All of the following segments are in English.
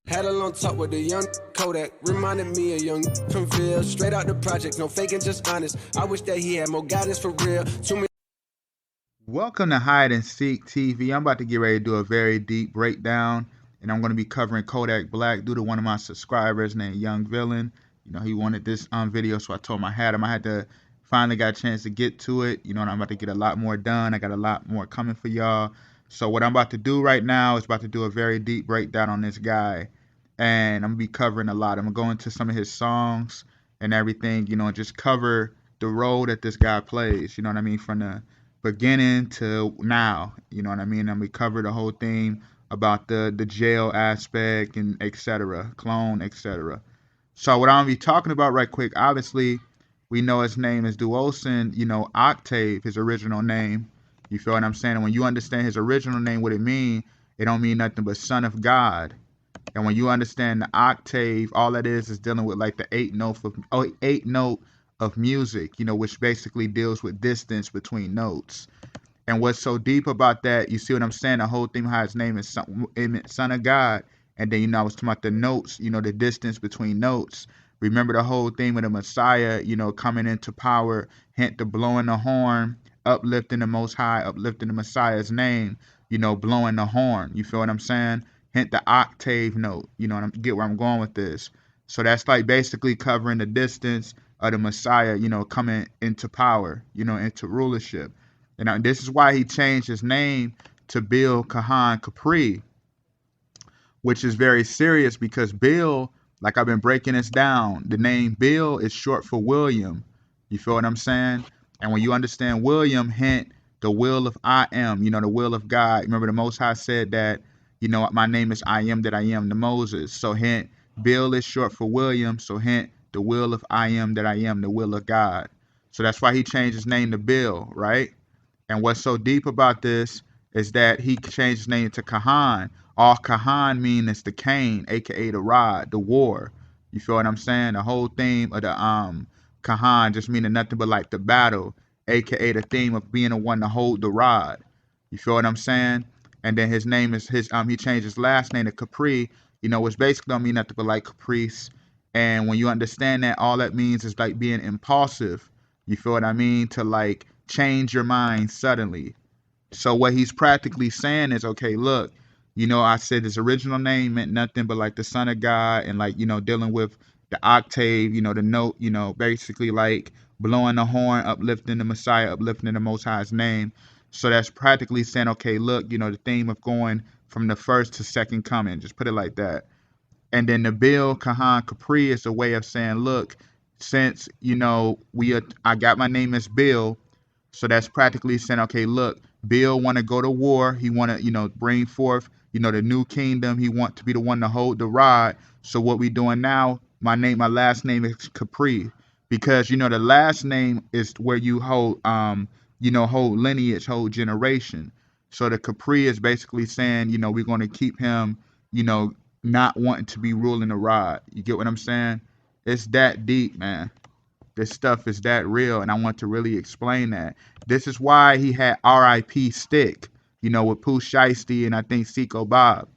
Had a long talk with the young Kodak, reminded me of young from Ville. Straight out the project, no faking, just honest. I wish that he had more guidance for real. Too many. Welcome to Hide and Seek TV. I'm about to get ready to do a very deep breakdown, and I'm going to be covering Kodak Black due to one of my subscribers named Young Villain. He wanted this video, so I told him I had him. I had to finally got a chance to get to it, and I'm about to get a lot more done. I got a lot more coming for y'all. So what I'm about to do right now is about to do a very deep breakdown on this guy, and I'm going to be covering a lot. I'm going to go into some of his songs and everything, and just cover the role that this guy plays, you know what I mean, from the beginning to now, you know what I mean? And we covered the whole thing about the jail aspect and etc., clone, etc. So what I'm gonna be talking about right quick, obviously, we know his name is Duosin, Octave, his original name. You feel what I'm saying? And when you understand his original name, what it don't mean nothing but son of God. And when you understand the octave, all that is dealing with like the eighth note of music, which basically deals with distance between notes. And what's so deep about that, you see what I'm saying? The whole thing, how his name is son of God. And then, I was talking about the notes, the distance between notes. Remember the whole thing with the Messiah, coming into power, hint the blowing the horn, uplifting the Most High, uplifting the Messiah's name, blowing the horn. You feel what I'm saying? Hint the octave note. Get where I'm going with this. So that's like basically covering the distance of the Messiah, coming into power, into rulership. And this is why he changed his name to Bill Kahan Capri, which is very serious because Bill, like I've been breaking this down, the name Bill is short for William. You feel what I'm saying? And when you understand William, hint the will of I am, the will of God. Remember the Most High said that, my name is I am that I am to Moses. So hint Bill is short for William. So hint the will of I am that I am, the will of God. So that's why he changed his name to Bill, right? And what's so deep about this is that he changed his name to Kahan. All Kahan mean is the cane, aka the rod, the war. You feel what I'm saying? The whole theme of the Kahan just meaning nothing but like the battle, aka the theme of being the one to hold the rod. You feel what I'm saying? And then his name is he changed his last name to Capri, which basically don't mean nothing but like caprice. And when you understand that, all that means is like being impulsive. You feel what I mean? To like change your mind suddenly. So what he's practically saying is, okay, look, I said his original name meant nothing but like the son of God and like, dealing with the octave, the note, basically like blowing the horn, uplifting the Messiah, uplifting the Most High's name. So that's practically saying, okay, look, the theme of going from the first to second coming, just put it like that. And then the Bill Kahan Capri is a way of saying, look, since, I got my name as Bill, so that's practically saying, okay, look, Bill want to go to war. He want to, bring forth, the new kingdom. He want to be the one to hold the rod. So what we doing now, my last name is Capri. Because, the last name is where you hold, hold lineage, hold generation. So the Capri is basically saying, we're going to keep him, not wanting to be ruling the rod. You get what I'm saying? It's that deep, man. This stuff is that real, and I want to really explain that. This is why he had R.I.P. Stick, with Pooh Shiesty and I think Psycho Bob,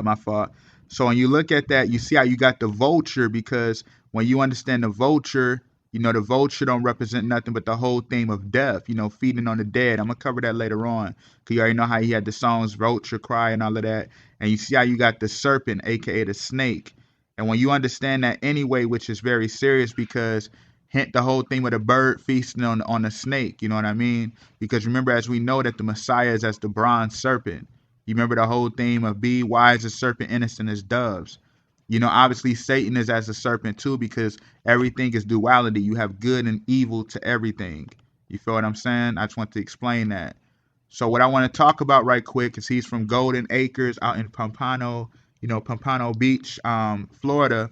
my fault. So when you look at that, you see how you got the vulture, because when you understand the vulture, the vulture don't represent nothing but the whole theme of death, feeding on the dead. I'm going to cover that later on, because you already know how he had the songs Vulture Cry and all of that. And you see how you got the serpent, aka the snake. And when you understand that anyway, which is very serious, because hint the whole thing with a bird feasting on a snake, you know what I mean? Because remember, as we know that the Messiah is as the bronze serpent. You remember the whole theme of be wise as serpent, innocent as doves. Obviously Satan is as a serpent too, because everything is duality. You have good and evil to everything. You feel what I'm saying? I just want to explain that. So what I want to talk about right quick is he's from Golden Acres out in Pompano, Pompano Beach, Florida.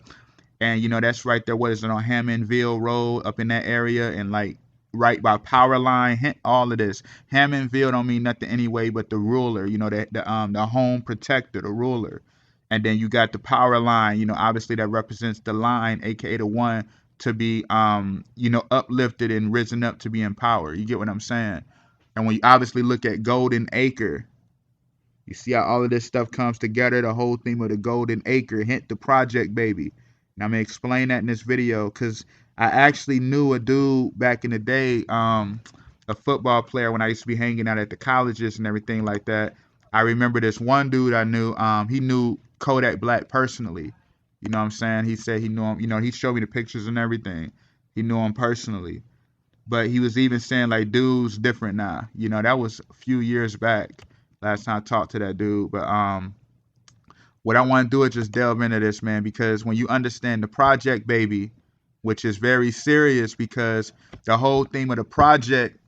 And, that's right there. What is it, on Hammondville Road up in that area, and like right by Power Line, all of this. Hammondville don't mean nothing anyway but the ruler, the home protector, the ruler. And then you got the power line, obviously that represents the line, aka the one to be uplifted and risen up to be in power. You get what I'm saying? And when you obviously look at Golden Acre, You see how all of this stuff comes together, the whole theme of the golden acre, hint the project baby. And I'm gonna explain that in this video because I actually knew a dude back in the day, a football player when I used to be hanging out at the colleges and everything like that. I remember this one dude I knew, he knew Kodak Black personally. You know what I'm saying? He said he knew him, you know, he showed me the pictures and everything. He knew him personally. But he was even saying like, dude's different now. You know, that was a few years back. Last time I talked to that dude. But what I want to do is just delve into this, man, because when you understand the project baby, which is very serious because the whole theme of the project,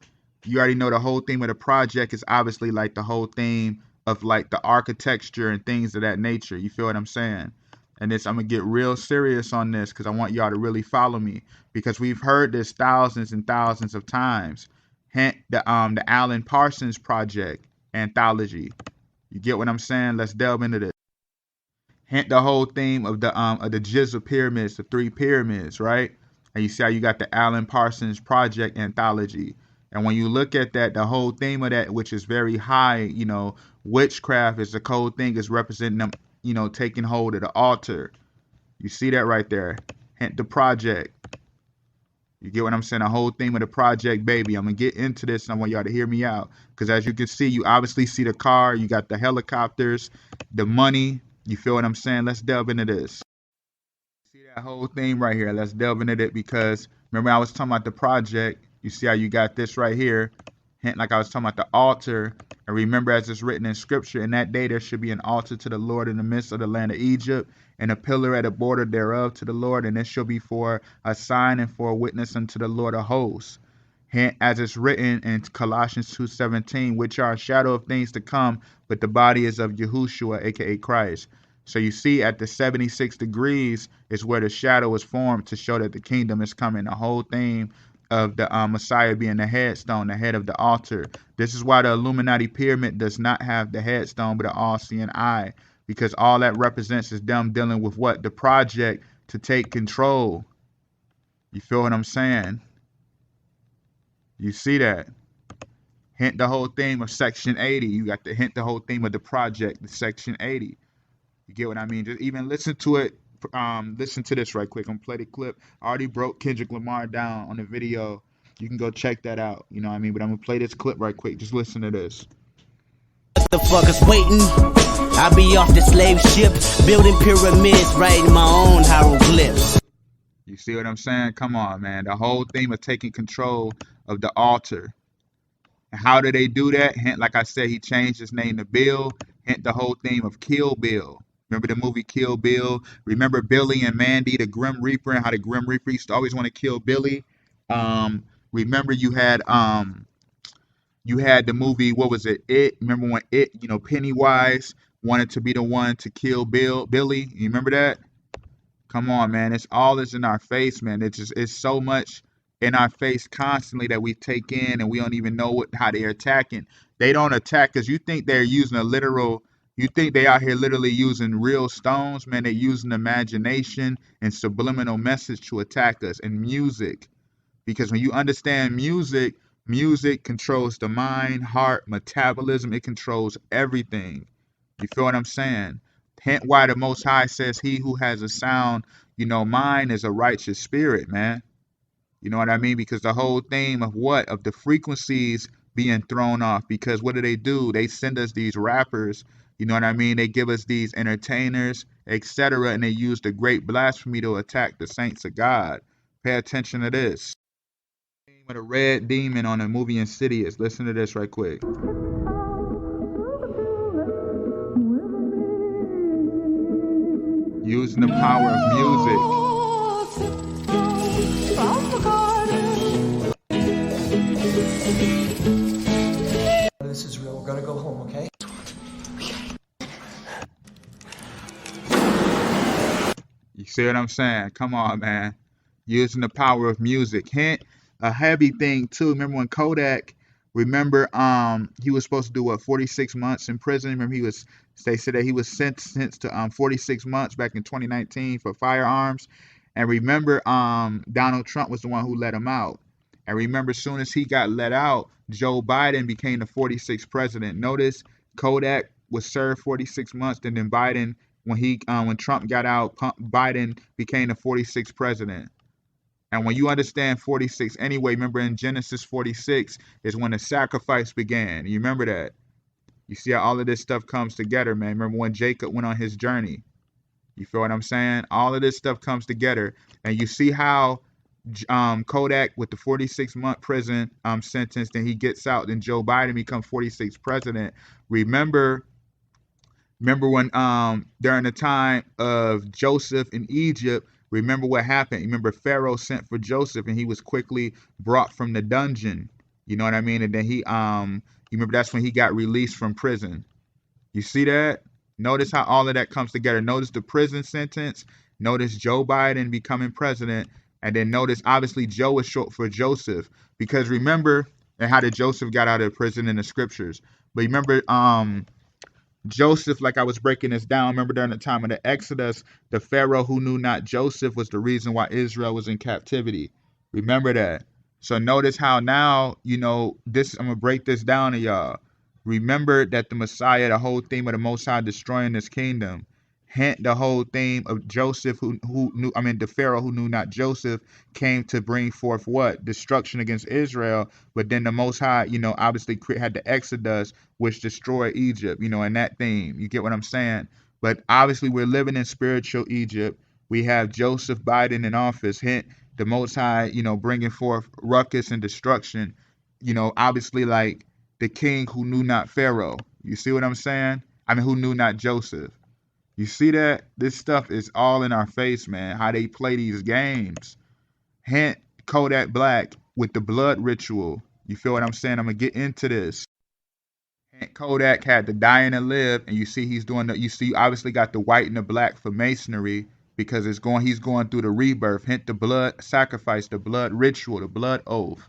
you already know the whole theme of the project is obviously like the whole theme of like the architecture and things of that nature. You feel what I'm saying? And this, I'm gonna get real serious on this because I want y'all to really follow me because we've heard this thousands and thousands of times. Hint the Alan Parsons Project anthology. You get what I'm saying? Let's delve into this. Hint the whole theme of the Giza pyramids, the 3 pyramids, right? And you see how you got the Alan Parsons Project anthology. And when you look at that, the whole theme of that, which is very high, you know, witchcraft is the cold thing, is representing them, you know, taking hold of the altar. You see that right there. Hint the project. You get what I'm saying? The whole theme of the project baby. I'm going to get into this and I want y'all to hear me out. Because as you can see, you obviously see the car. You got the helicopters, the money. You feel what I'm saying? Let's delve into this. See that whole thing right here. Let's delve into it because remember I was talking about the project. You see how you got this right here. Hint like I was talking about the altar. And remember as it's written in scripture, in that day there should be an altar to the Lord in the midst of the land of Egypt, and a pillar at the border thereof to the Lord, and it shall be for a sign and for a witness unto the Lord of hosts. Hint as it's written in Colossians 2:17, which are a shadow of things to come, but the body is of Yahushua, aka Christ. So you see at the 76 degrees is where the shadow is formed to show that the kingdom is coming. The whole thing of the Messiah being the headstone, the head of the altar. This is why the Illuminati pyramid does not have the headstone but an all-seeing eye, because all that represents is them dealing with what? The project to take control. You feel what I'm saying? You see that? Hint the whole theme of Section 80. You got to hint the whole theme of the project, the Section 80. You get what I mean? Just even listen to it. Listen to this right quick. I'm gonna play the clip. I already broke Kendrick Lamar down on the video. You can go check that out. You know what I mean? But I'm gonna play this clip right quick. Just listen to this. What the fuck is waiting? I be off the slave ship, building pyramids, writing my own hieroglyphs. You see what I'm saying? Come on, man. The whole theme of taking control of the altar. And how do they do that? Hint, like I said, he changed his name to Bill. Hint the whole theme of Kill Bill. Remember the movie Kill Bill? Remember Billy and Mandy, the Grim Reaper, and how the Grim Reaper used to always want to kill Billy? Remember you had the movie, what was it? It. Remember when It, you know, Pennywise wanted to be the one to kill Billy? You remember that? Come on, man. It's all is in our face, man. It's so much in our face constantly that we take in and we don't even know how they're attacking. They don't attack because you think they're using you think they out here literally using real stones, man. They're using imagination and subliminal message to attack us, and music. Because when you understand music, music controls the mind, heart, metabolism. It controls everything. You feel what I'm saying? Hence why the Most High says he who has a sound, you know, mind is a righteous spirit, man. You know what I mean? Because the whole theme of what? Of the frequencies being thrown off. Because what do? They send us these rappers, you know what I mean? They give us these entertainers, etc. And they use the great blasphemy to attack the saints of God. Pay attention to this. With a red demon on the movie Insidious. Listen to this right quick. Using the power of music. This is real. We're gonna go home, okay? You see what I'm saying? Come on, man. Using the power of music. Hint, a heavy thing too. Remember when Kodak, he was supposed to do what, 46 months in prison? Remember they said that he was sentenced to 46 months back in 2019 for firearms. And remember, Donald Trump was the one who let him out. And remember, as soon as he got let out, Joe Biden became the 46th president. Notice Kodak was served 46 months. And then Biden, when Trump got out, Biden became the 46th president. And when you understand 46 anyway, remember in Genesis 46 is when the sacrifice began. You remember that? You see how all of this stuff comes together, man. Remember when Jacob went on his journey? You feel what I'm saying? All of this stuff comes together. And you see how Kodak with the 46-month prison sentence, then he gets out, then Joe Biden becomes 46th president. Remember when during the time of Joseph in Egypt, remember what happened? Remember Pharaoh sent for Joseph and he was quickly brought from the dungeon. You know what I mean? And then you remember that's when he got released from prison. You see that? Notice how all of that comes together. Notice the prison sentence. Notice Joe Biden becoming president. And then notice, obviously, Joe is short for Joseph. Because remember, and how did Joseph got out of prison in the scriptures. But remember, Joseph, like I was breaking this down, remember during the time of the Exodus, the Pharaoh who knew not Joseph was the reason why Israel was in captivity. Remember that. So notice how now, I'm going to break this down to y'all. Remember that the Messiah, the whole theme of the Most High destroying this kingdom, hint the whole theme of Joseph, the Pharaoh who knew not Joseph, came to bring forth what? Destruction against Israel. But then the Most High, obviously had the Exodus, which destroyed Egypt, and that theme. You get what I'm saying? But obviously we're living in spiritual Egypt. We have Joseph Biden in office, hint the Most High, bringing forth ruckus and destruction, obviously like the king who knew not Pharaoh. You see what I'm saying? Who knew not Joseph. You see that? This stuff is all in our face, man, how they play these games. Hint Kodak Black with the blood ritual. You feel what I'm saying? I'm going to get into this. Hint Kodak had the die and the live, and you see he's doing you see obviously got the white and the black for Masonry because he's going through the rebirth. Hint the blood sacrifice, the blood ritual, the blood oath.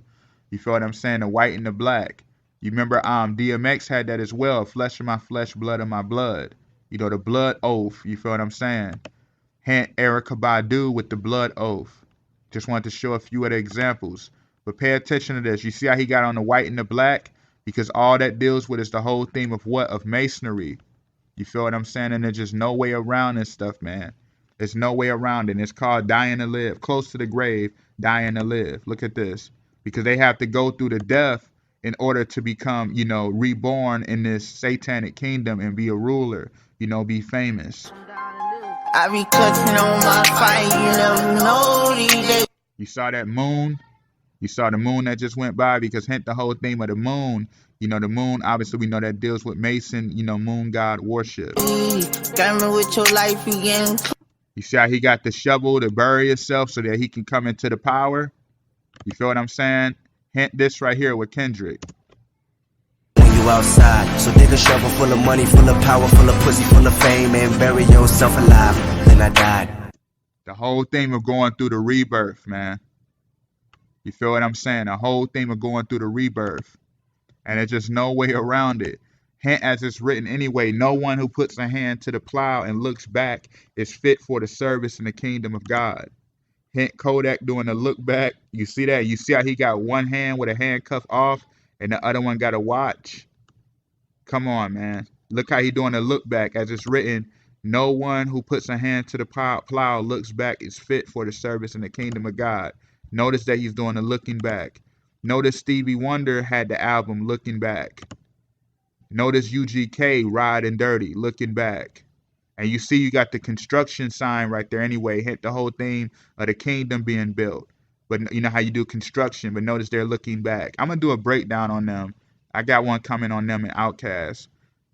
You feel what I'm saying? The white and the black. You remember DMX had that as well. Flesh of my flesh, blood of my blood. The blood oath. You feel what I'm saying? Hint Erykah Badu with the blood oath. Just wanted to show a few of the examples. But pay attention to this. You see how he got on the white and the black? Because all that deals with is the whole theme of what? Of Masonry. You feel what I'm saying? And there's just no way around this stuff, man. There's no way around it. And it's called dying to live. Close to the grave, dying to live. Look at this. Because they have to go through the death in order to become, reborn in this satanic kingdom and be a ruler, be famous. I be clutching on my fight, you never know these days. You saw that moon? You saw the moon that just went by because hint the whole theme of the moon. The moon, obviously we know that deals with Mason, moon god worship. Got me with your life again. You see how he got the shovel to bury himself so that he can come into the power? You feel what I'm saying? Hint this right here with Kendrick. When you outside, so dig a shovel full of money, full of power, full of pussy, full of fame, and bury yourself alive. Then I died. The whole theme of going through the rebirth, man. You feel what I'm saying? The whole theme of going through the rebirth. And there's just no way around it. Hint as it's written anyway, no one who puts a hand to the plow and looks back is fit for the service in the kingdom of God. Hint Kodak doing a look back. You see that? You see how he got one hand with a handcuff off and the other one got a watch? Come on, man. Look how he doing a look back. As it's written, no one who puts a hand to the plow looks back is fit for the service in the kingdom of God. Notice that he's doing a looking back. Notice Stevie Wonder had the album Looking Back. Notice UGK Riding Dirty, Looking Back. And you see you got the construction sign right there anyway. Hint the whole theme of the kingdom being built. But you know how you do construction, but notice they're looking back. I'm going to do a breakdown on them. I got one coming on them in Outkast.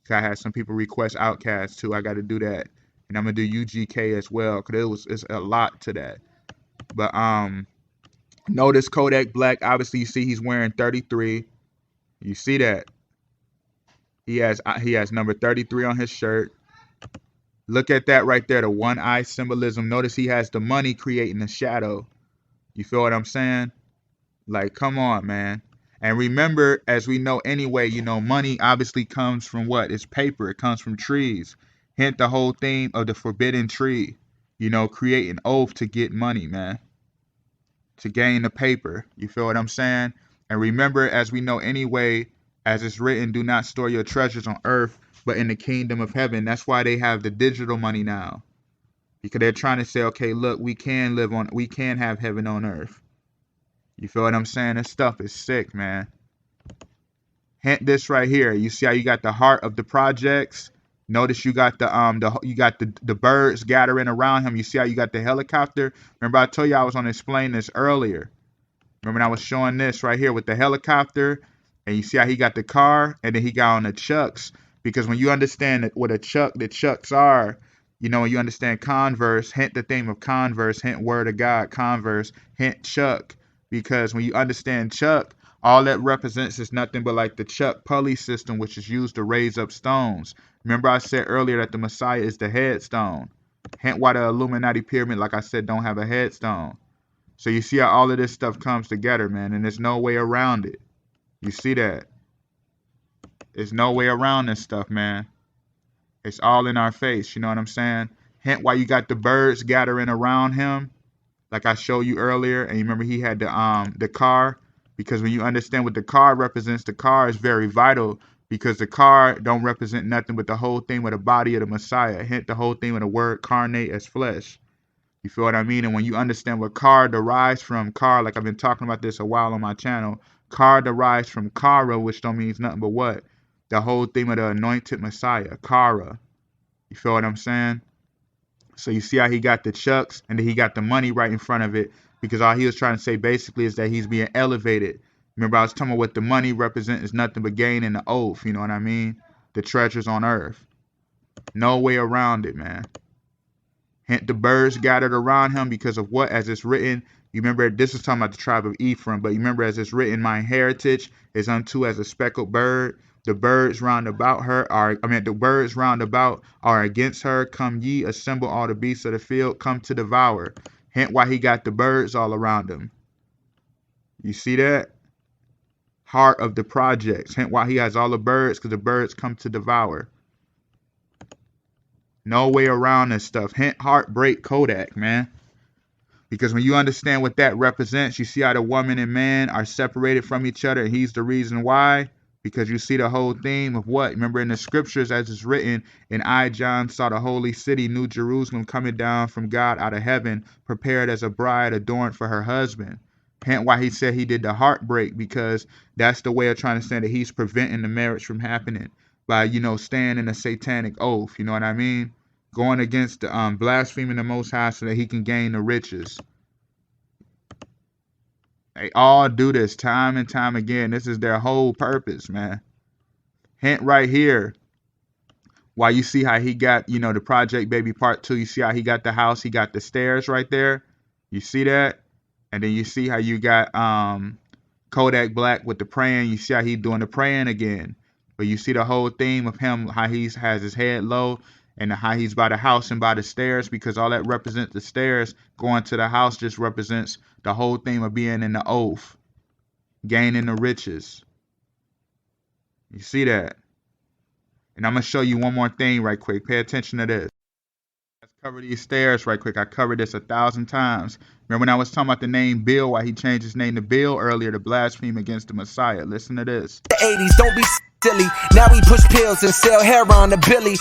I had some people request Outkast too. I got to do that. And I'm going to do UGK as well because it's a lot to that. But notice Kodak Black. Obviously, you see he's wearing 33. You see that? He has number 33 on his shirt. Look at that right there, the one eye symbolism. Notice he has the money creating the shadow. You feel what I'm saying? Like, come on, man. And remember, as we know anyway, money obviously comes from what? It's paper. It comes from trees. Hint the whole theme of the forbidden tree. Create an oath to get money, man. To gain the paper. You feel what I'm saying? And remember, as we know anyway, as it's written, do not store your treasures on earth but in the kingdom of heaven. That's why they have the digital money now, because they're trying to say, okay, look, we can have heaven on earth. You feel what I'm saying? This stuff is sick, man. Hint this right here. You see how you got the heart of the projects? Notice you got the birds gathering around him. You see how you got the helicopter? Remember I told you I was going to explain this earlier. Remember when I was showing this right here with the helicopter, and you see how he got the car, and then he got on the chucks. Because when you understand what the chucks are, you know, when you understand converse, hint the theme of converse, hint word of God, converse, hint chuck. Because when you understand chuck, all that represents is nothing but like the chuck pulley system, which is used to raise up stones. Remember I said earlier that the Messiah is the headstone. Hint why the Illuminati pyramid, like I said, don't have a headstone. So you see how all of this stuff comes together, man, and there's no way around it. You see that? There's no way around this stuff, man. It's all in our face, you know what I'm saying? Hint why you got the birds gathering around him, like I showed you earlier, and you remember he had the car, because when you understand what the car represents, the car is very vital, because the car don't represent nothing but the whole thing with the body of the Messiah. Hint the whole thing with the word carnate as flesh. You feel what I mean? And when you understand what car derives from, car, like I've been talking about this a while on my channel, car derives from kara, which don't mean nothing but what? The whole theme of the anointed Messiah, kara. You feel what I'm saying? So you see how he got the chucks, and then he got the money right in front of it, because all he was trying to say basically is that he's being elevated. Remember I was talking about what the money represents is nothing but gain in the oath, you know what I mean? The treasures on earth. No way around it, man. Hint the birds gathered around him because of what? As it's written, you remember this is talking about the tribe of Ephraim, but you remember as it's written, my heritage is unto as a speckled bird. The birds round about are against her. Come ye, assemble all the beasts of the field, come to devour. Hint why he got the birds all around him. You see that? Heart of the projects. Hint why he has all the birds, because the birds come to devour. No way around this stuff. Hint heartbreak Kodak, man. Because when you understand what that represents, you see how the woman and man are separated from each other, and he's the reason why. Because you see the whole theme of what? Remember in the scriptures as it's written, and I, John, saw the holy city, New Jerusalem, coming down from God out of heaven, prepared as a bride adorned for her husband. Hence why he said he did the heartbreak, because that's the way of trying to say that he's preventing the marriage from happening by, you know, staying in a satanic oath. You know what I mean? Going against the blaspheming the Most High so that he can gain the riches. They all do this time and time again. This is their whole purpose, man. Hint right here. Why you see how he got, you know, the Project Baby Part 2. You see how he got the house. He got the stairs right there. You see that? And then you see how you got Kodak Black with the praying. You see how he doing the praying again. But you see the whole theme of him, how he has his head low, and how he's by the house and by the stairs, because all that represents the stairs. Going to the house just represents the whole theme of being in the oath, gaining the riches. You see that? And I'm going to show you one more thing right quick. Pay attention to this. Let's cover these stairs right quick. I covered this 1,000 times. Remember when I was talking about the name Bill, why he changed his name to Bill earlier to blaspheme against the Messiah? Listen to this. The 80s, don't be silly. Now we push pills and sell hair on the Billy.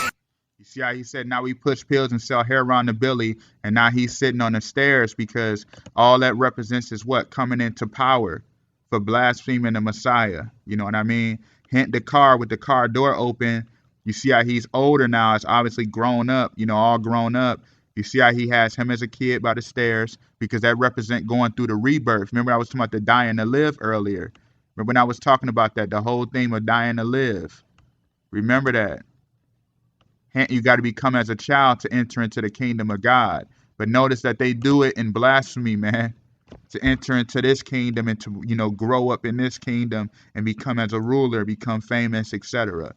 You see how he said now we push pills and sell hair around the Billy, and now he's sitting on the stairs, because all that represents is what? Coming into power for blaspheming the Messiah. You know what I mean? Hint the car with the car door open. You see how he's older now. It's obviously grown up, you know, all grown up. You see how he has him as a kid by the stairs, because that represents going through the rebirth. Remember I was talking about the dying to live earlier. Remember when I was talking about that, the whole theme of dying to live. Remember that. You got to become as a child to enter into the kingdom of God. But notice that they do it in blasphemy, man. To enter into this kingdom and to, you know, grow up in this kingdom and become as a ruler, become famous, etc.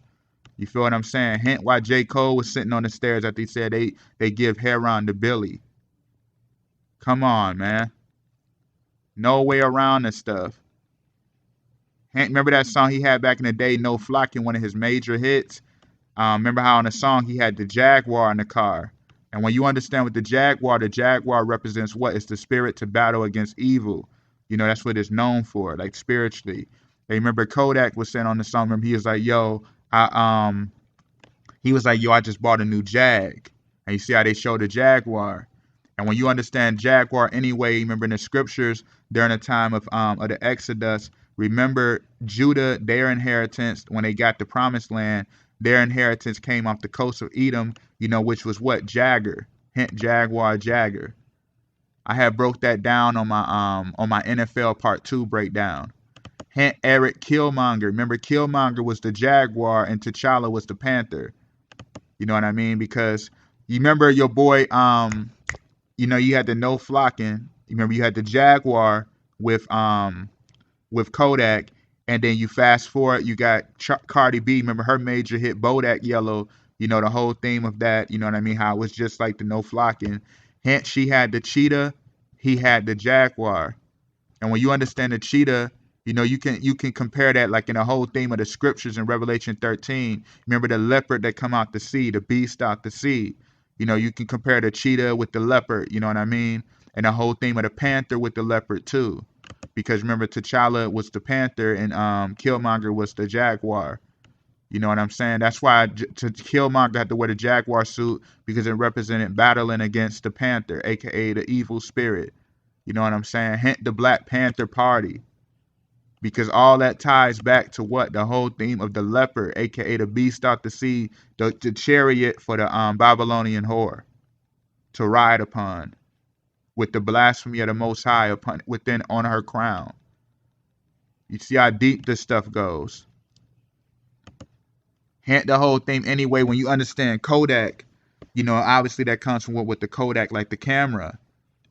You feel what I'm saying? Hint why J. Cole was sitting on the stairs that they said they give Heron to Billy. Come on, man. No way around this stuff. Hint, remember that song he had back in the day, No Flocking, one of his major hits? Remember how on the song he had the Jaguar in the car. And when you understand what the Jaguar represents what? It's the spirit to battle against evil. You know, that's what it's known for, like spiritually. They remember Kodak was saying on the song, remember he was like, yo, He was like, yo, I just bought a new Jag. And you see how they show the Jaguar. And when you understand Jaguar anyway, remember in the scriptures during the time of the Exodus, remember Judah, their inheritance, when they got the promised land, their inheritance came off the coast of Edom, which was what? Jagger. Hint Jaguar, Jagger. I have broke that down on my NFL Part 2 breakdown. Hint Eric Killmonger. Remember, Killmonger was the Jaguar and T'Challa was the Panther. You know what I mean? Because you remember your boy, you had the no flocking. You remember you had the Jaguar with Kodak, and then you fast forward, you got Cardi B. Remember her major hit Bodak Yellow. The whole theme of that. You know what I mean? How it was just like the no flocking. Hence, she had the cheetah, he had the Jaguar. And when you understand the cheetah, you can compare that like in the whole theme of the scriptures in Revelation 13. Remember the leopard that come out the sea, the beast out the sea. You can compare the cheetah with the leopard, you know what I mean? And the whole theme of the panther with the leopard too. Because remember, T'Challa was the panther and Killmonger was the Jaguar. You know what I'm saying? That's why Killmonger had to wear the Jaguar suit, because it represented battling against the panther, aka the evil spirit. You know what I'm saying? Hint the Black Panther Party. Because all that ties back to what? The whole theme of the leopard, aka the beast out the sea, the chariot for the Babylonian whore to ride upon, with the blasphemy of the Most High on her crown. You see how deep this stuff goes. Hint the whole thing anyway. When you understand Kodak, obviously that comes from with the Kodak, like the camera.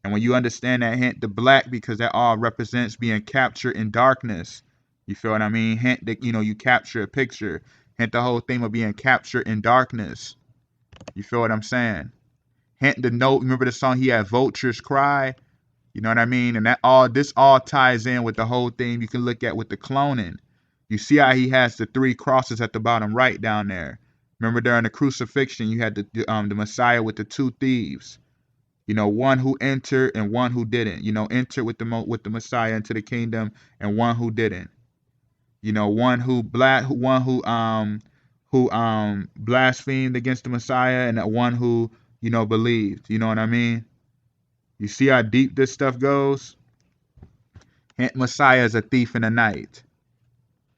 And when you understand that, hint the black, because that all represents being captured in darkness. You feel what I mean? Hint that, you capture a picture. Hint the whole thing of being captured in darkness. You feel what I'm saying? Hint the note. Remember the song he had, Vulture's Cry? You know what I mean? And this all ties in with the whole thing you can look at with the cloning. You see how he has the 3 crosses at the bottom right down there. Remember during the crucifixion, you had the Messiah with the 2 thieves. One who entered and one who didn't. Entered with the Messiah into the kingdom, and one who didn't. One who blasphemed against the Messiah, and one who believed. You know what I mean? You see how deep this stuff goes? Messiah is a thief in the night.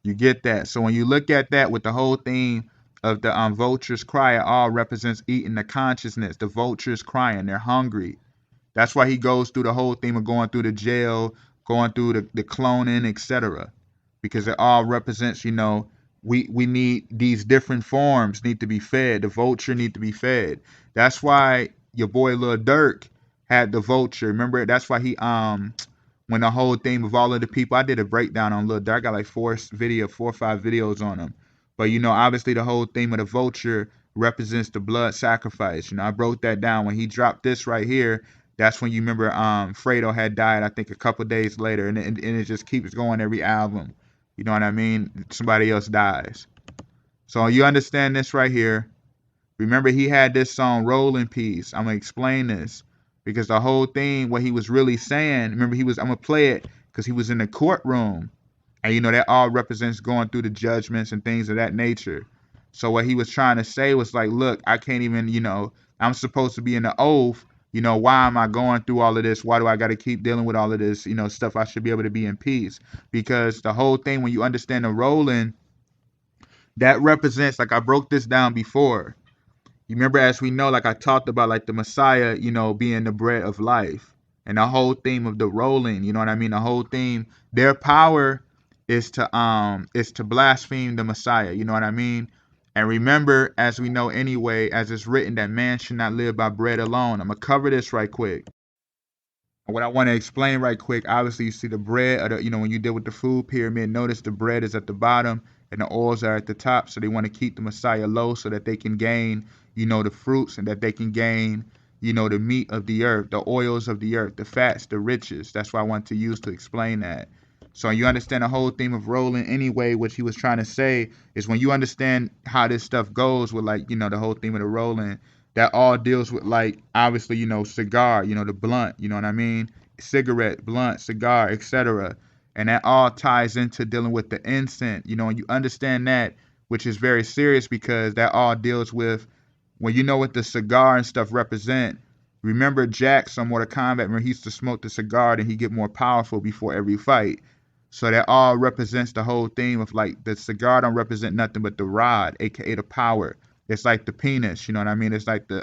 You get that? So when you look at that with the whole theme of the vulture's cry, it all represents eating the consciousness. The vulture's crying. They're hungry. That's why he goes through the whole theme of going through the jail, going through the cloning, etc. Because it all represents, we need these different forms need to be fed. The vulture need to be fed. That's why your boy Lil Durk had the vulture. Remember, that's why he when the whole theme of all of the people, I did a breakdown on Lil Durk. I got like 4 or 5 videos on him. But obviously the whole theme of the vulture represents the blood sacrifice. I broke that down when he dropped this right here. That's when you remember Fredo had died, I think a couple days later, and it just keeps going every album. You know what I mean? Somebody else dies. So you understand this right here. Remember, he had this song Rolling Piece. I'm gonna explain this because the whole thing, what he was really saying. Remember, I'm gonna play it because he was in the courtroom. And that all represents going through the judgments and things of that nature. So what he was trying to say was like, look, I can't even, I'm supposed to be in the oath. Why am I going through all of this? Why do I got to keep dealing with all of this, stuff? I should be able to be in peace. Because the whole thing, when you understand the rolling, that represents, like I broke this down before. You remember, as we know, like I talked about, like the Messiah, being the bread of life. And the whole theme of the rolling, you know what I mean? The whole theme, their power is to blaspheme the Messiah. You know what I mean? And remember, as we know anyway, as it's written, that man should not live by bread alone. I'm going to cover this right quick. What I want to explain right quick, obviously you see the bread, when you deal with the food pyramid, notice the bread is at the bottom and the oils are at the top. So they want to keep the Messiah low so that they can gain, the fruits, and that they can gain, the meat of the earth, the oils of the earth, the fats, the riches. That's what I want to use to explain that. So you understand the whole theme of rolling anyway, what he was trying to say is when you understand how this stuff goes with like, the whole theme of the rolling, that all deals with like, obviously, cigar, the blunt, you know what I mean? Cigarette, blunt, cigar, etc. And that all ties into dealing with the incense, and you understand that which is very serious because that all deals with when you know what the cigar and stuff represent. Remember Jax on Mortal Kombat when he used to smoke the cigar and he get more powerful before every fight. So that all represents the whole theme of like the cigar don't represent nothing but the rod, aka the power. It's like the penis, you know what I mean? It's like the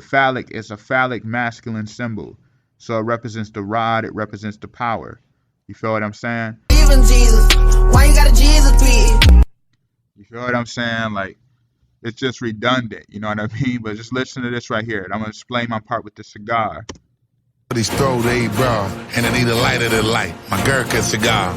phallic, it's a phallic masculine symbol. So it represents the rod, it represents the power. You feel what I'm saying? Even Jesus, why you got a Jesus beat? You feel what I'm saying? Like, it's just redundant, you know what I mean? But just listen to this right here. And I'm going to explain my part with the cigar. These throw they bro, and they need a lighter than light. My Gurkha cigar.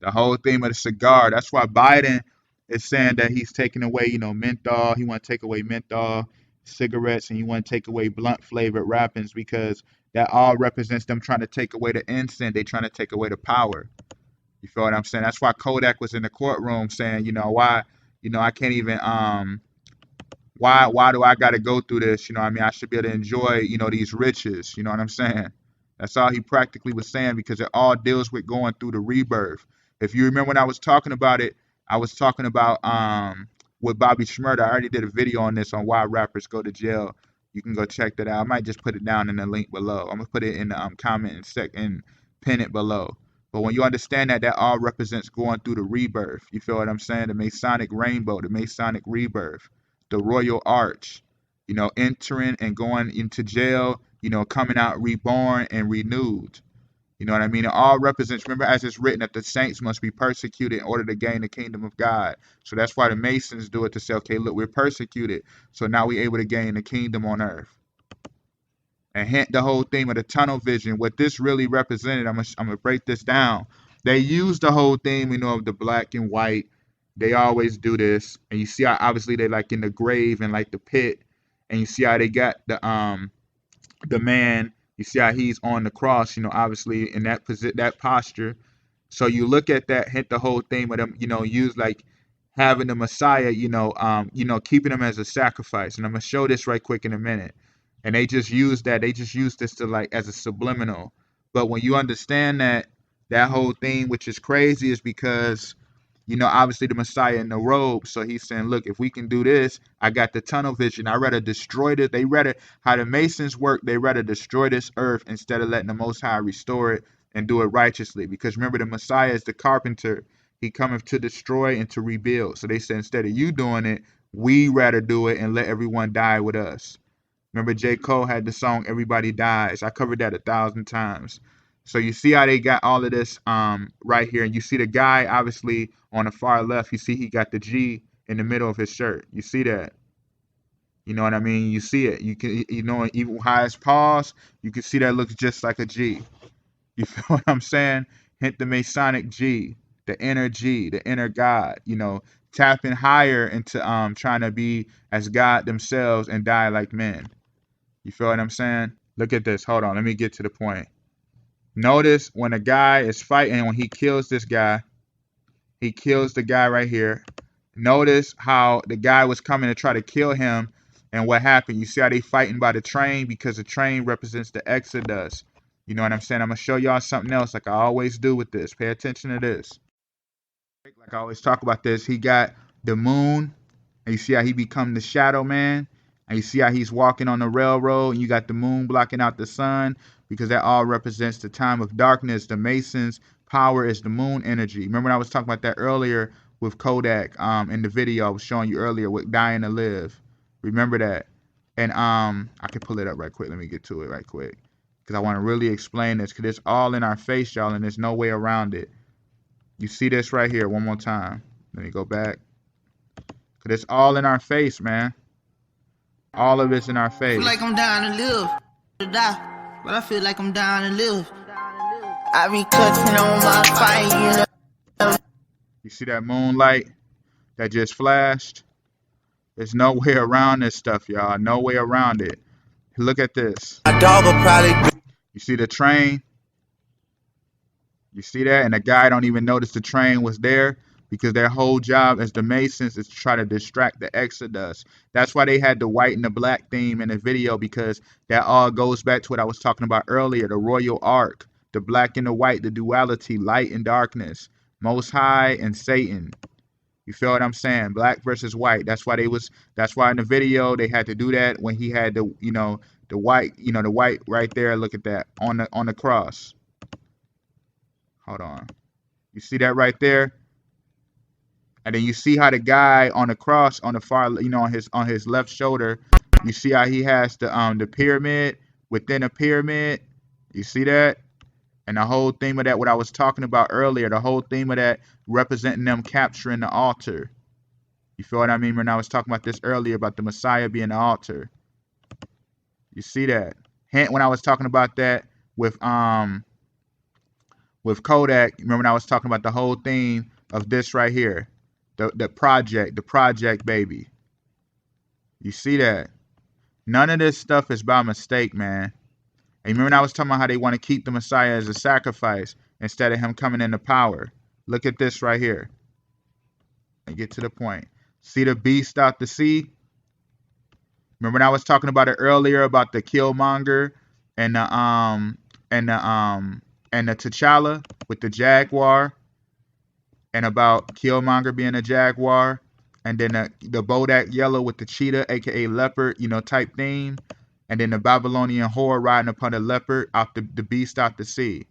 The whole theme of the cigar. That's why Biden is saying that he's taking away, you know, menthol. He want to take away menthol cigarettes, and he want to take away blunt flavored wrappings because that all represents them trying to take away the incense. They trying to take away the power. You feel what I'm saying? That's why Kodak was in the courtroom saying, you know, why, you know, I can't even why do I got to go through this? You know what I mean? I should be able to enjoy, you know, these riches. You know what I'm saying? That's all he practically was saying because it all deals with going through the rebirth. If you remember when I was talking about it, I was talking about with Bobby Shmurda. I already did a video on this on why rappers go to jail. You can go check that out. I might just put it down in the link below. I'm going to put it in the comment and pin it below. But when you understand that, that all represents going through the rebirth. You feel what I'm saying? The Masonic rainbow, the Masonic rebirth, the royal arch, you know, entering and going into jail, you know, coming out reborn and renewed. You know what I mean? It all represents, remember as it's written that the saints must be persecuted in order to gain the kingdom of God. So that's why the Masons do it to say, okay, look, we're persecuted. So now we're able to gain the kingdom on earth. And hint the whole theme of the tunnel vision, what this really represented, I'm gonna break this down. They use the whole theme, you know, of the black and white. They always do this. And you see how obviously they like in the grave and like the pit. And you see how they got the man, you see how he's on the cross, you know, obviously in that posture. So you look at that, hint the whole theme of them, you know, use like having the Messiah, you know, keeping him as a sacrifice. And I'm gonna show this right quick in a minute. And they just use this to like as a subliminal. But when you understand that whole thing, which is crazy, is because, you know, obviously the Messiah in the robe. So he's saying, look, if we can do this, I got the tunnel vision. I rather destroy it. They rather, how the Masons work, they rather destroy this earth instead of letting the Most High restore it and do it righteously. Because remember, the Messiah is the carpenter. He cometh to destroy and to rebuild. So they said, instead of you doing it, we rather do it and let everyone die with us. Remember, J. Cole had the song Everybody Dies. I covered that 1,000 times. So you see how they got all of this right here. And you see the guy, obviously, on the far left, you see he got the G in the middle of his shirt. You see that? You know what I mean? You see it. You can, you know, even how it's paused, you can see that looks just like a G. You feel what I'm saying? Hint the Masonic G, the inner God, you know, tapping higher into trying to be as God themselves and die like men. You feel what I'm saying? Look at this. Hold on. Let me get to the point. Notice when a guy is fighting, when he kills this guy, he kills the guy right here. Notice how the guy was coming to try to kill him, and what happened? You see how they fighting by the train because the train represents the Exodus. You know what I'm saying? I'm going to show y'all something else like I always do with this. Pay attention to this. Like I always talk about this, he got the moon, and you see how he become the shadow man. And you see how he's walking on the railroad, and you got the moon blocking out the sun, because that all represents the time of darkness. The Masons' power is the moon energy. Remember when I was talking about that earlier with Kodak in the video I was showing you earlier with Dying to Live. Remember that? And I can pull it up right quick. Let me get to it right quick, because I want to really explain this, because it's all in our face, y'all, and there's no way around it. You see this right here one more time. Let me go back. Because it's all in our face, man. All of it's in our face. I feel like I'm down to live, to die, but I feel like I'm down to live. I be cutting on my fight, you know. You see that moonlight that just flashed? There's no way around this stuff, y'all. No way around it. Look at this. My dog will probably. You see the train? You see that? And the guy don't even notice the train was there, because their whole job as the Masons is to try to distract the Exodus. That's why they had the white and the black theme in the video, because that all goes back to what I was talking about earlier, the royal arc, the black and the white, the duality, light and darkness, Most High and Satan. You feel what I'm saying? Black versus white. That's why in the video they had to do that when he had the, the white, the white right there. Look at that on the cross. Hold on. You see that right there? And then you see how the guy on the cross on the far, on his left shoulder, you see how he has the pyramid within a pyramid. You see that? And the whole theme of that, what I was talking about earlier, the whole theme of that representing them capturing the altar. You feel what I mean? When I was talking about this earlier about the Messiah being the altar. You see that? Hint when I was talking about that with Kodak, remember when I was talking about the whole theme of this right here? The project baby. You see that? None of this stuff is by mistake, man. And remember when I was talking about how they want to keep the Messiah as a sacrifice instead of him coming into power? Look at this right here. And get to the point. See the beast out the sea? Remember when I was talking about it earlier about the Killmonger and the T'Challa with the jaguar, and about Killmonger being a jaguar, and then the Kodak yellow with the cheetah, aka leopard, type theme, and then the Babylonian whore riding upon a leopard out the beast out the sea.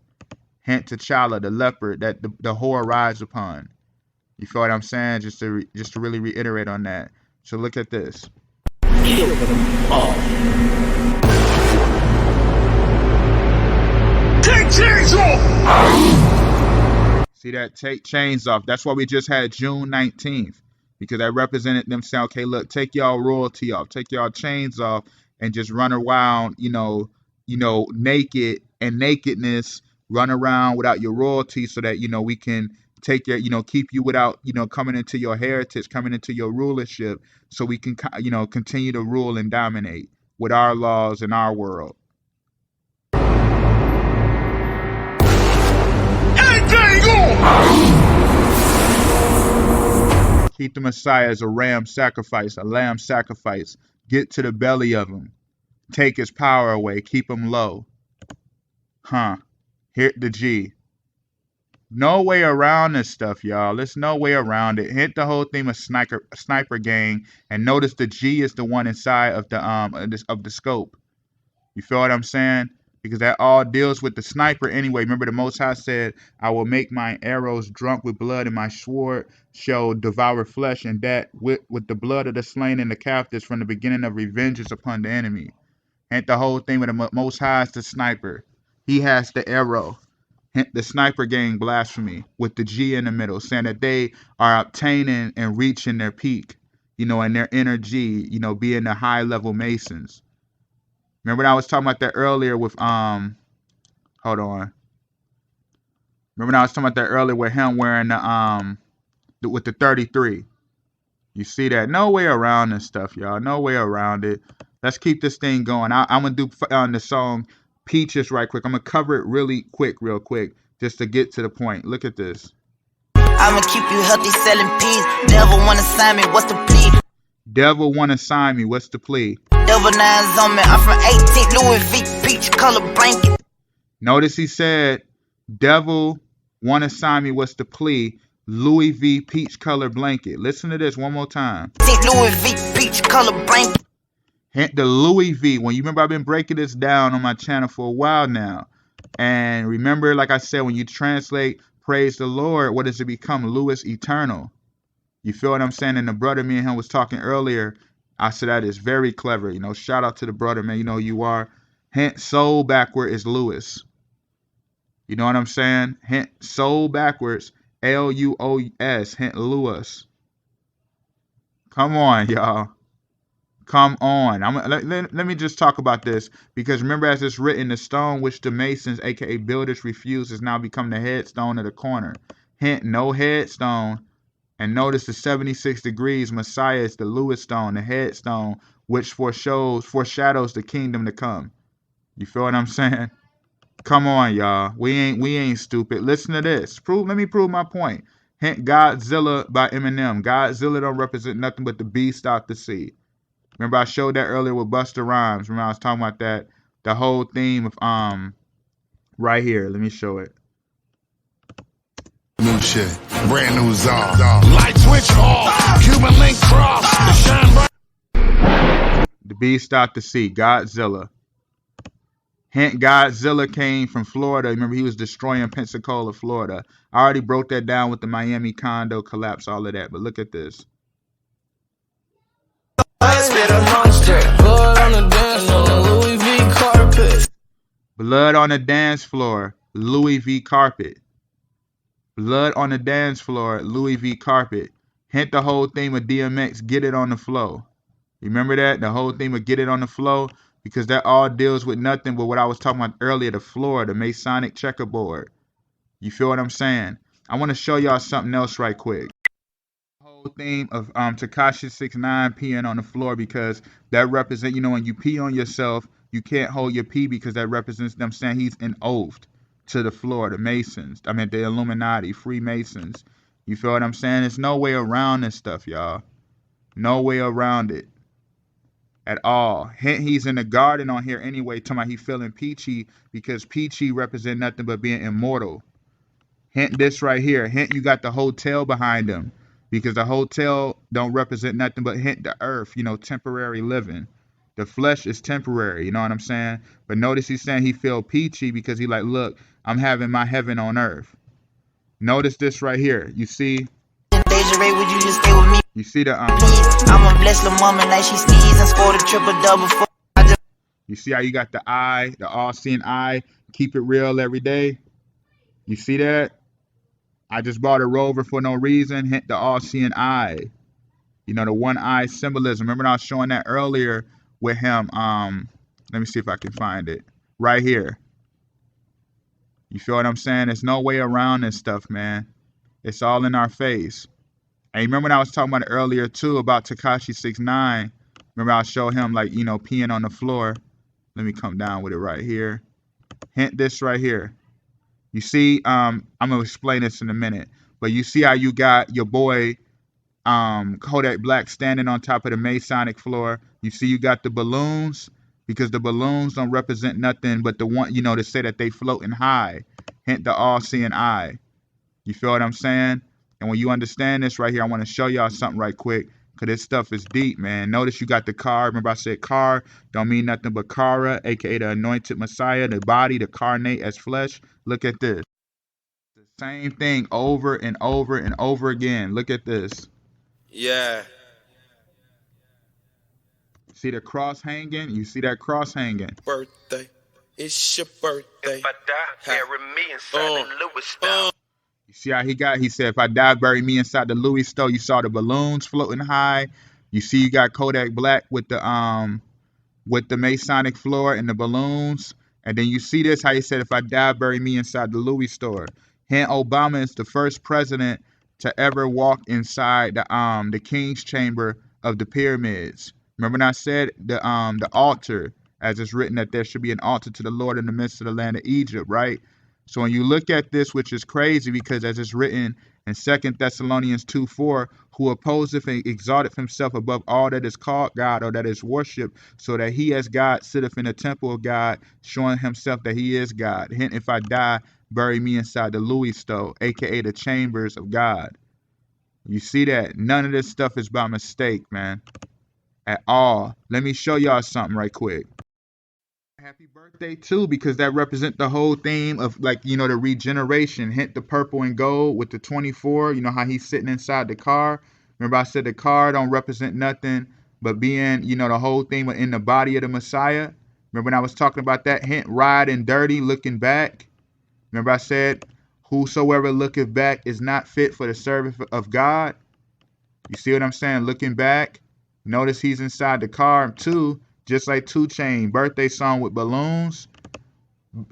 Hint T'Challa, the leopard that the whore rides upon. You feel what I'm saying? Just to really reiterate on that. So look at this. Kill them all. Take chains off! See that? Take chains off. That's why we just had June 19th. Because that represented them saying, okay, look, take y'all royalty off. Take y'all chains off and just run around, naked and nakedness. Run around without your royalty so that, we can take your, keep you without, coming into your heritage, coming into your rulership, so we can, continue to rule and dominate with our laws in our world. Keep the Messiah as a ram sacrifice, a lamb sacrifice. Get to the belly of him. Take his power away. Keep him low. Hit the G. No way around this stuff, y'all. There's no way around it. Hit the whole theme of sniper gang, and notice the G is the one inside of the scope. You feel what I'm saying? Because that all deals with the sniper anyway. Remember the Most High said, I will make my arrows drunk with blood, and my sword shall devour flesh, and that with the blood of the slain and the captives from the beginning of revenges upon the enemy. And the whole thing with the Most High is the sniper. He has the arrow. The sniper gang blasphemy with the G in the middle, saying that they are obtaining and reaching their peak, and their inner G, being the high level Masons. Remember when I was talking about that earlier with hold on. Remember when I was talking about that earlier with him wearing with the 33. You see that? No way around this stuff, y'all. No way around it. Let's keep this thing going. I'm gonna do on the song Peaches right quick. I'm gonna cover it real quick, just to get to the point. Look at this. I'ma keep you healthy selling peas. Devil wanna sign me, what's the plea? Devil wanna sign me, what's the plea? Devil nines on me, I'm from 18th Louis V, peach color blanket. Notice he said, devil wanna sign me, what's the plea? Louis V, peach color blanket. Listen to this one more time. Louis V, peach color blanket. Hint the Louis V. When you remember, I've been breaking this down on my channel for a while now. And remember, like I said, when you translate praise the Lord, what does it become? Louis Eternal. You feel what I'm saying? And the brother, me and him was talking earlier. I said that is very clever. Shout out to the brother, man. You know who you are. Hint soul backward is Louis. You know what I'm saying? Hint soul backwards, L-U-O-S. Hint Louis. Come on, y'all. Come on. Let me just talk about this, because remember, as it's written, the stone which the masons, aka builders, refuse has now become the headstone of the corner. Hint, no headstone. And notice the 76 degrees Messiah is the Louis stone, the headstone, which foreshadows the kingdom to come. You feel what I'm saying? Come on, y'all. We ain't stupid. Listen to this. Let me prove my point. Hint Godzilla by Eminem. Godzilla don't represent nothing but the beast out the sea. Remember I showed that earlier with Busta Rhymes. Remember I was talking about that, the whole theme of right here. Let me show it. New Vulture, brand new czar. Light switch off, Cuban link cross, the shine bright. The beast out to sea, Godzilla. Hint, Godzilla came from Florida. Remember, he was destroying Pensacola, Florida. I already broke that down with the Miami condo collapse, all of that. But look at this. Blood on the dance floor, Louis V carpet. Blood on the dance floor, Louis V carpet. Blood on the dance floor, Louis V carpet. Hint the whole theme of DMX, get it on the flow. Remember that? The whole theme of get it on the flow? Because that all deals with nothing but what I was talking about earlier, the floor, the Masonic checkerboard. You feel what I'm saying? I want to show y'all something else right quick. The whole theme of Tekashi 6ix9ine peeing on the floor, because that represents, you know, when you pee on yourself, you can't hold your pee because that represents them saying he's an oath to the floor, the Masons. I mean, the Illuminati, Freemasons. You feel what I'm saying? There's no way around this stuff, y'all. No way around it. At all. Hint, he's in the garden on here anyway, talking about he feeling peachy, because peachy represent nothing but being immortal. Hint this right here. Hint, you got the hotel behind him, because the hotel don't represent nothing but hint the earth, you know, temporary living. The flesh is temporary, you know what I'm saying? But notice he's saying he feel peachy because he like, look, I'm having my heaven on earth. Notice this right here. You see? Would you just stay with me? You see the I'm a blessed little woman, like she sneezed and scored a triple double. You see how you got the eye, the all-seeing eye, keep it real every day? You see that? I just bought a Rover for no reason, hint the all-seeing eye. You know, the one-eye symbolism. Remember I was showing that earlier with him. Let me see if I can find it. Right here. You feel what I'm saying? There's no way around this stuff, man. It's all in our face. And remember when I was talking about it earlier too about Tekashi 6ix9ine. Remember I showed him like, you know, peeing on the floor. Let me come down with it right here. Hint this right here. You see, I'm gonna explain this in a minute. But you see how you got your boy Kodak Black standing on top of the Masonic floor. You see you got the balloons, because the balloons don't represent nothing but the one, you know, to say that they floating high. Hint the all-seeing eye. You feel what I'm saying? And when you understand this right here, I want to show y'all something right quick, because this stuff is deep, man. Notice you got the car. Remember I said car don't mean nothing but Kara, a.k.a. the anointed Messiah, the body, the carnate as flesh. Look at this. The same thing over and over and over again. Look at this. Yeah. See the cross hanging? You see that cross hanging? Birthday. It's your birthday. If I die, bury me inside the Louis style. You see how he said, if I die, bury me inside the Louis store. You saw the balloons floating high. You see you got Kodak Black with the Masonic floor and the balloons. And then you see this, how he said, if I die, bury me inside the Louis store. Hint, Obama is the first president to ever walk inside the King's Chamber of the pyramids. Remember when I said the altar, as it's written that there should be an altar to the Lord in the midst of the land of Egypt, right? So when you look at this, which is crazy, because as it's written in 2 Thessalonians 2:4, who opposeth and exalteth himself above all that is called God or that is worshipped, so that he as God sitteth in the temple of God, showing himself that he is God. Hint, if I die, bury me inside the Louis stove, a.k.a. the chambers of God. You see that? None of this stuff is by mistake, man. At all. Let me show y'all something right quick. Happy birthday too, because that represents the whole theme of, like, you know, the regeneration. Hint the purple and gold with the 24. You know how he's sitting inside the car. Remember I said the car don't represent nothing but being, you know, the whole theme in the body of the Messiah. Remember when I was talking about that? Hint riding dirty, looking back. Remember I said, whosoever looketh back is not fit for the service of God. You see what I'm saying? Looking back. Notice he's inside the car too. Just like 2 Chainz, birthday song with balloons,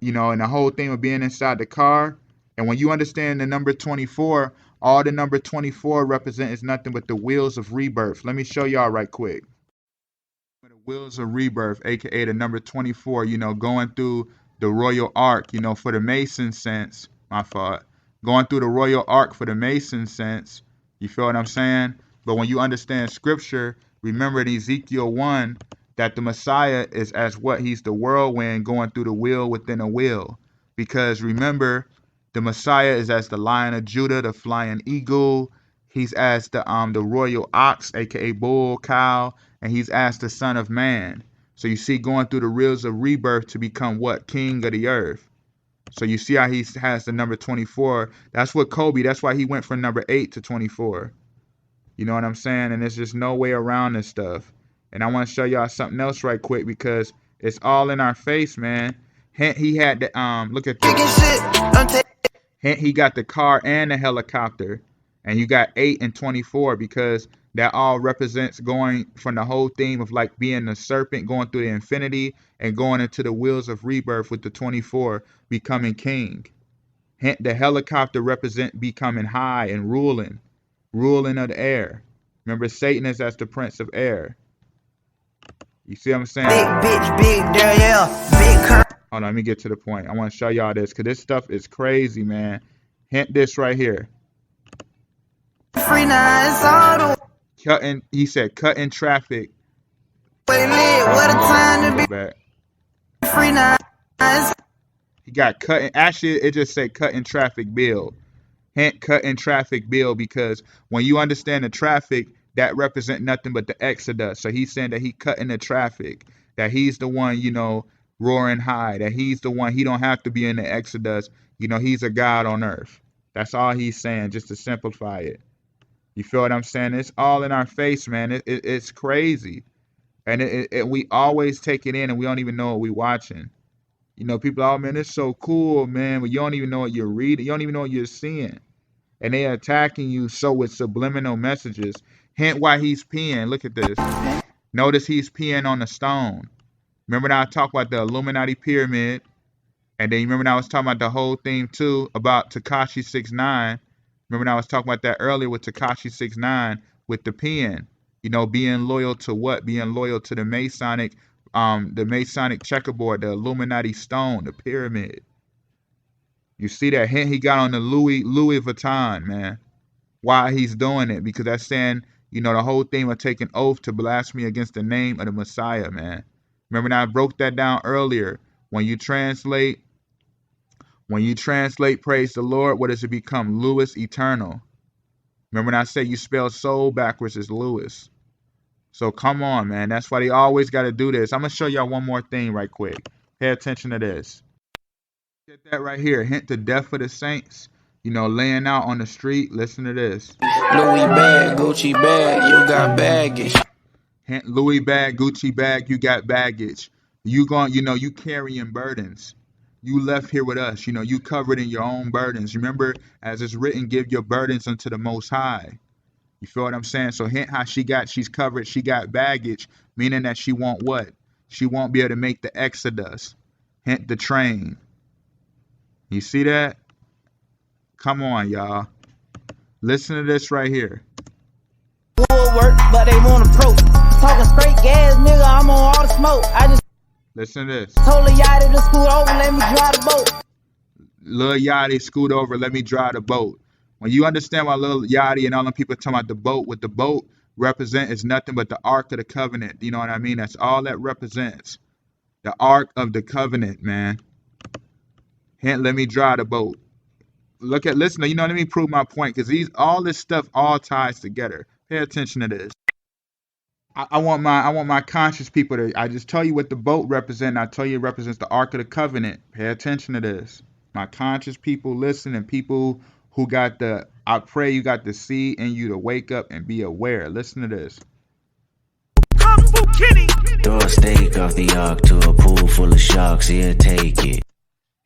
you know, and the whole thing of being inside the car. And when you understand the number 24, all the number 24 represent is nothing but the wheels of rebirth. Let me show y'all right quick. The wheels of rebirth, a.k.a. the number 24, you know, going through the royal arc, you know, for the Mason sense, my fault. Going through the royal arc for the Mason sense, you feel what I'm saying? But when you understand scripture, remember in Ezekiel 1, that the Messiah is as what? He's the whirlwind going through the wheel within a wheel. Because remember, The Messiah is as the Lion of Judah, the flying eagle. He's as the royal ox, aka bull, cow, and he's as the Son of Man. So you see, going through the reels of rebirth to become what? King of the earth. So you see how he has the number 24. That's what Kobe, that's why he went from number 8 to 24. You know what I'm saying? And there's just no way around this stuff. And I want to show y'all something else right quick because it's all in our face, man. He had the, look at this. He got the car and the helicopter. And you got 8 and 24 because that all represents going from the whole theme of like being the serpent, going through the infinity and going into the wheels of rebirth with the 24, becoming king. The helicopter represent becoming high and ruling of the air. Remember, Satan is as the prince of air. You see what I'm saying? Big bitch, big yeah, big curve. Hold on, let me get to the point. I want to show y'all this because this stuff is crazy, man. Hint this right here. Free now, it's all the He said cutting traffic. way lit. What a time to be free now. He got cutting. Actually, it just said cutting traffic bill. Hint, cutting traffic bill, because when you understand the traffic, that represent nothing but the Exodus. So he's saying that he cutting the traffic, that he's the one, you know, roaring high, that he's the one, he don't have to be in the Exodus. You know, he's a God on earth. That's all he's saying, just to simplify it. You feel what I'm saying? It's all in our face, man. It's crazy. And we always take it in and we don't even know what we're watching. You know, people, oh, man, it's so cool, man. But you don't even know what you're reading. You don't even know what you're seeing. And they're attacking you so with subliminal messages. Hint why he's peeing. Look at this. Notice he's peeing on the stone. Remember that I talked about the Illuminati pyramid? And then you remember that I was talking about the whole thing, too, about Tekashi 6ix9ine. Remember that I was talking about that earlier with Tekashi 6ix9ine with the pen. You know, being loyal to what? Being loyal to the Masonic checkerboard, the Illuminati stone, the pyramid. You see that hint he got on the Louis Vuitton, man. Why he's doing it? Because that's saying, you know, the whole thing of taking oath to blasphemy against the name of the Messiah, man. Remember that I broke that down earlier. When you translate praise the Lord, what does it become? Louis Eternal. Remember when I said you spell soul backwards is Louis. So come on, man. That's why they always got to do this. I'm going to show y'all one more thing right quick. Pay attention to this. Get that right here. Hint the death of the saints. You know, laying out on the street. Listen to this. Louis bag, Gucci bag, you got baggage. Hint Louis bag, Gucci bag, you got baggage. You carrying burdens. You left here with us. You know, you covered in your own burdens. Remember, as it's written, give your burdens unto the Most High. You feel what I'm saying? So hint how she's covered, she got baggage, meaning that she won't what? She won't be able to make the Exodus. Hint the train. You see that? Come on, y'all. Listen to this right here. Work, but they want approach. Talking straight gas, nigga, I'm on all the smoke. I just listen to this. Told Lil Yachty to scoot over, let me drive the boat. Lil Yachty, scoot over, let me drive the boat. When you understand why Lil Yachty and all them people talking about the boat, what the boat represent is nothing but the Ark of the Covenant. You know what I mean? That's all that represents. The Ark of the Covenant, man. Hint, let me drive the boat. Listen, you know, let me prove my point, because all this stuff all ties together. Pay attention to this. I want my conscious people to, I just tell you what the boat represents, and I tell you it represents the Ark of the Covenant. Pay attention to this. My conscious people listen, and people who got I pray you got the seed in you to wake up and be aware. Listen to this. Throw a stake off the ark to a pool full of sharks, he'll take it.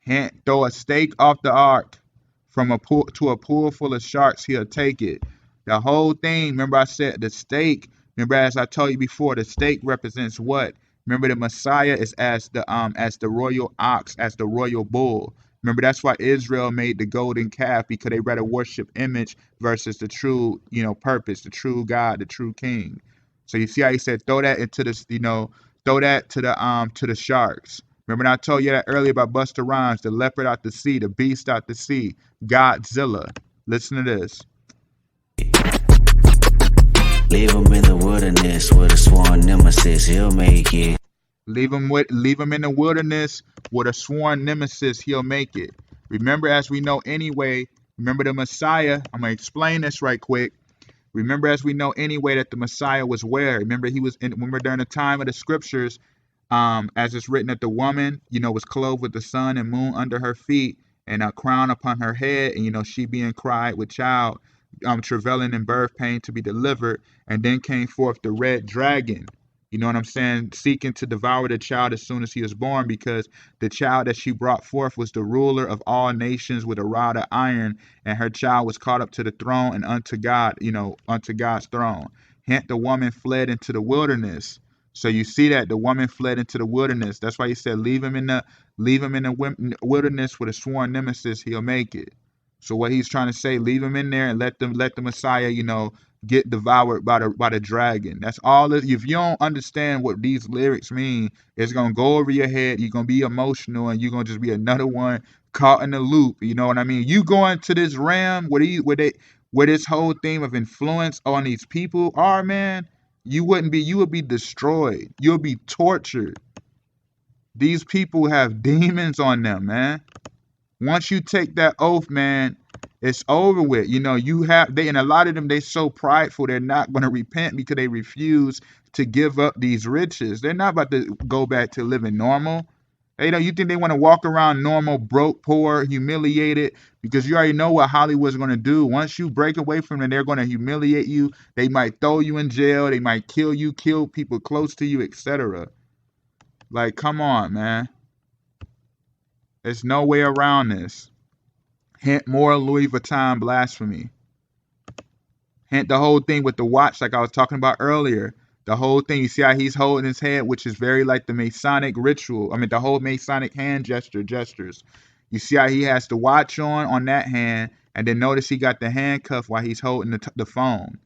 Hint, throw a stake off the ark from a pool to a pool full of sharks, he'll take it. The whole thing, remember I said the stake, remember as I told you before, the stake represents what? Remember the Messiah is as the royal ox, as the royal bull. Remember, that's why Israel made the golden calf, because they rather worship image versus the true, you know, purpose, the true God, the true King. So you see how he said, throw that into the, you know, throw that to the sharks. Remember when I told you that earlier about Busta Rhymes, the leopard out the sea, the beast out the sea, Godzilla. Listen to this. Leave him in the wilderness with a sworn nemesis, he'll make it. Leave him in the wilderness with a sworn nemesis, he'll make it. Remember, as we know anyway, remember the Messiah. I'm going to explain this right quick. Remember, as we know anyway, that the Messiah was where? Remember, he was in, remember during the time of the scriptures, as it's written that the woman, was clothed with the sun and moon under her feet and a crown upon her head, and she being cried with child, travailing in birth pain to be delivered, and then came forth the red dragon. You know what I'm saying? Seeking to devour the child as soon as he was born, because the child that she brought forth was the ruler of all nations with a rod of iron, and her child was caught up to the throne and unto God, unto God's throne. Hence the woman fled into the wilderness. So you see that the woman fled into the wilderness. That's why he said, leave him in the wilderness with a sworn nemesis, he'll make it. So what he's trying to say, leave him in there and let the Messiah, get devoured by the dragon. That's all. If you don't understand what these lyrics mean, it's gonna go over your head. You're gonna be emotional, and you're gonna just be another one caught in the loop. You know what I mean? You go into this realm where this whole theme of influence on these people are, man. You would be destroyed. You'll be tortured. These people have demons on them, man. Once you take that oath, man, it's over with. And a lot of them, they so prideful, they're not going to repent because they refuse to give up these riches. They're not about to go back to living normal. You think they want to walk around normal, broke, poor, humiliated, because you already know what Hollywood's going to do. Once you break away from them, they're going to humiliate you. They might throw you in jail. They might kill you, kill people close to you, etc. Like, come on, man. There's no way around this. Hint more Louis Vuitton blasphemy. Hint the whole thing with the watch, like I was talking about earlier. The whole thing, you see how he's holding his head, which is very like the Masonic ritual. The whole Masonic hand gestures. You see how he has the watch on that hand, and then notice he got the handcuff while he's holding the phone.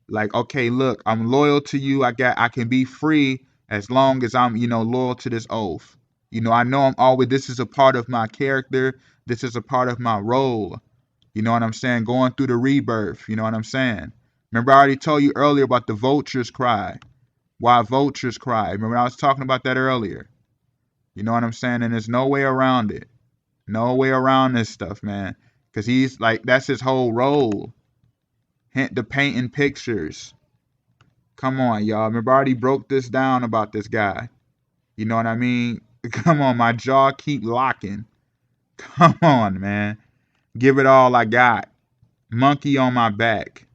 Like, okay, look, I'm loyal to you. I can be free as long as I'm, loyal to this oath. I know I'm always, this is a part of my character. This is a part of my role. You know what I'm saying? Going through the rebirth. You know what I'm saying? Remember, I already told you earlier about the vulture's cry. Why vultures cry. Remember, I was talking about that earlier. You know what I'm saying? And there's no way around it. No way around this stuff, man. Because he's like, that's his whole role. Hint the painting pictures. Come on, y'all. Remember, I already broke this down about this guy. You know what I mean? Come on, my jaw keep locking. Come on, man. Give it all I got. Monkey on my back.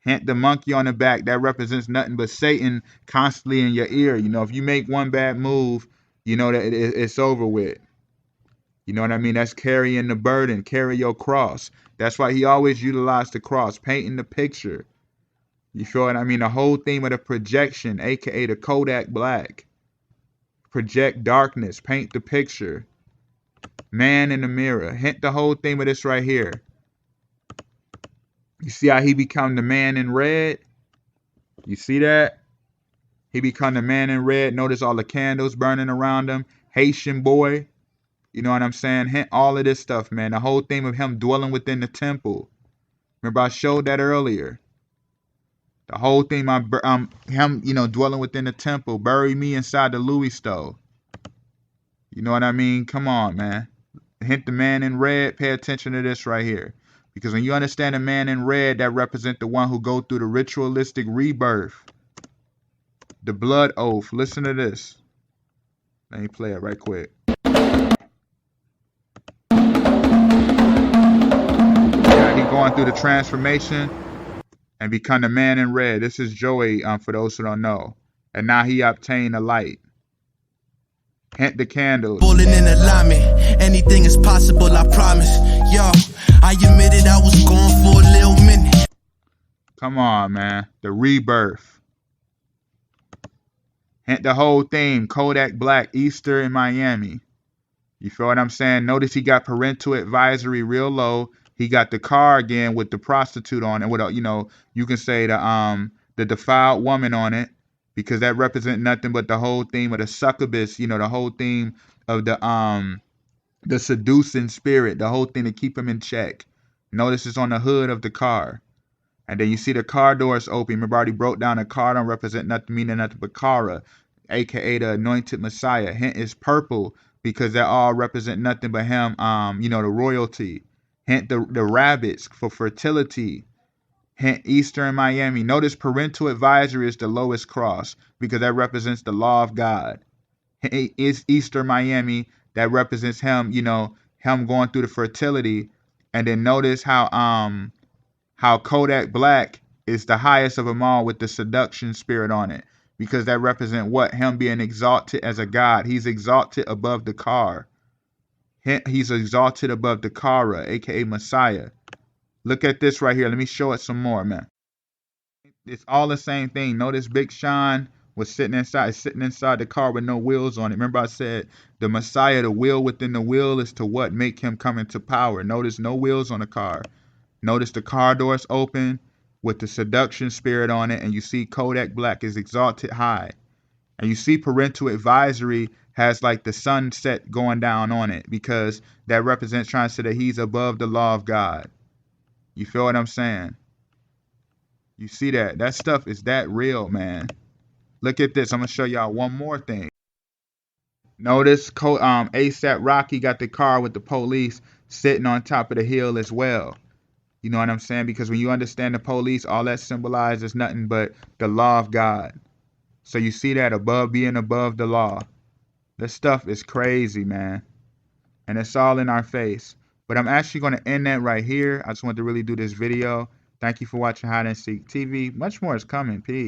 Hint the monkey on the back. That represents nothing but Satan constantly in your ear. If you make one bad move, that it's over with. You know what I mean? That's carrying the burden. Carry your cross. That's why he always utilized the cross. Painting the picture. You feel what I mean? The whole theme of the projection, a.k.a. the Kodak black. Project darkness. Paint the picture. Man in the mirror. Hint the whole theme of this right here. You see how he become the man in red? You see that? He become the man in red. Notice all the candles burning around him. Haitian boy. You know what I'm saying? Hint all of this stuff, man. The whole theme of him dwelling within the temple. Remember, I showed that earlier. The whole theme of him, dwelling within the temple. Bury me inside the Louis stove. You know what I mean? Come on, man. Hint the man in red. Pay attention to this right here. Because when you understand the man in red, that represents the one who go through the ritualistic rebirth. The blood oath. Listen to this. Let me play it right quick. Yeah, he going through the transformation and become the man in red. This is Joey, for those who don't know. And now he obtained the light. Hint the candles. Falling in alignment, anything is possible, I promise. Yo, I admitted I was gone for a little minute. Come on, man. The rebirth. Hint the whole theme. Kodak black, Easter in Miami. You feel what I'm saying? Notice he got parental advisory real low. He got the car again with the prostitute on it. With you can say the defiled woman on it. Because that represents nothing but the whole theme of the succubus, the whole theme of the seducing spirit, the whole thing to keep him in check. Notice it's on the hood of the car. And then you see the car doors open. Remember, I already broke down the car don't represent nothing, meaning nothing but Kara, a.k.a. the anointed Messiah. Hint is purple, because that all represent nothing but him, you know, the royalty. Hint the rabbits for fertility. Hint Eastern Miami. Notice parental advisory is the lowest cross because that represents the law of God. Is Eastern Miami, that represents him, you know, him going through the fertility. And then notice how Kodak Black is the highest of them all with the seduction spirit on it, because that represent what? Him being exalted as a god. He's exalted above the car. He's exalted above the Kara, aka Messiah. Look at this right here. Let me show it some more, man. It's all the same thing. Notice Big Sean was sitting inside the car with no wheels on it. Remember I said the Messiah, the wheel within the wheel is to what? Make him come into power. Notice no wheels on the car. Notice the car doors open with the seduction spirit on it, and you see Kodak Black is exalted high. And you see parental advisory has like the sunset going down on it, because that represents trying to say that he's above the law of God. You feel what I'm saying? You see that? That stuff is that real, man. Look at this. I'm going to show y'all one more thing. Notice ASAP Rocky got the car with the police sitting on top of the hill as well. You know what I'm saying? Because when you understand the police, all that symbolizes nothing but the law of God. So you see that above being above the law. This stuff is crazy, man. And it's all in our face. But I'm actually going to end that right here. I just wanted to really do this video. Thank you for watching Hide and Seek TV. Much more is coming. Peace.